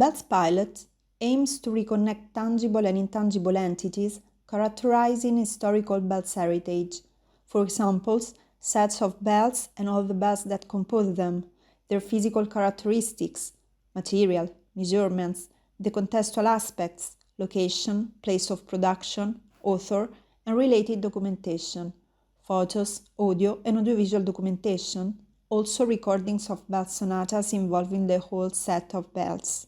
Bellspilot aims to reconnect tangible and intangible entities characterizing historical bells heritage. For example, sets of bells and all the bells that compose them, their physical characteristics, material, measurements, the contextual aspects, location, place of production, author, and related documentation, photos, audio, and audiovisual documentation, also recordings of bell sonatas involving the whole set of bells.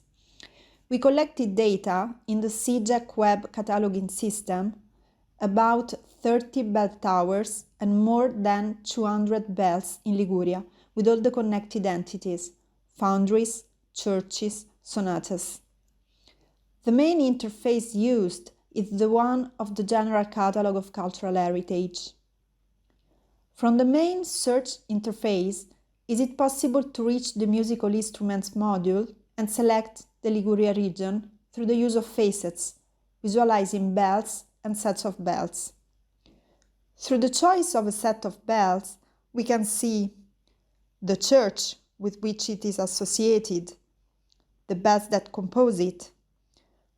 We collected data in the CJAC web cataloging system about 30 bell towers and more than 200 bells in Liguria with all the connected entities, foundries, churches, sonatas. The main interface used is the one of the General Catalog of Cultural Heritage. From the main search interface, is it possible to reach the musical instruments module and select the Liguria region through the use of facets, visualizing bells and sets of bells. Through the choice of a set of bells, we can see the church with which it is associated, the bells that compose it.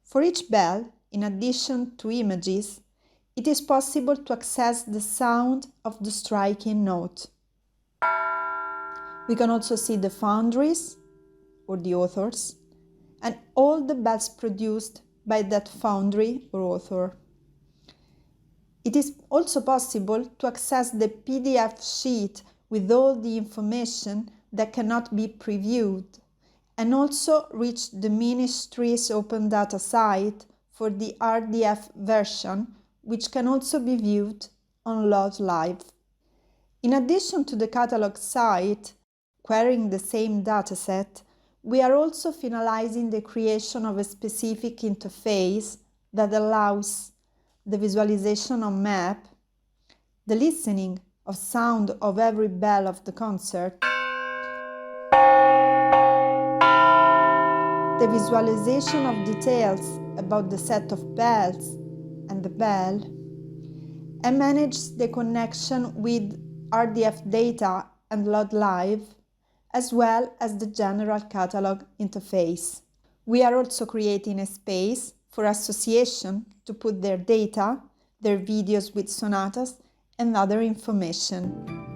For each bell, in addition to images, it is possible to access the sound of the striking note. We can also see the foundries, or the authors, and all the bells produced by that foundry or author. It is also possible to access the PDF sheet with all the information that cannot be previewed, and also reach the Ministry's open data site for the RDF version, which can also be viewed on LOD Live. In addition to the catalog site, querying the same dataset, we are also finalizing the creation of a specific interface that allows the visualization of map, the listening of sound of every bell of the concert, the visualization of details about the set of bells and the bell, and manage the connection with RDF data and LOD Live, as well as the General Catalog interface. We are also creating a space for association to put their data, their videos with sonatas, and other information.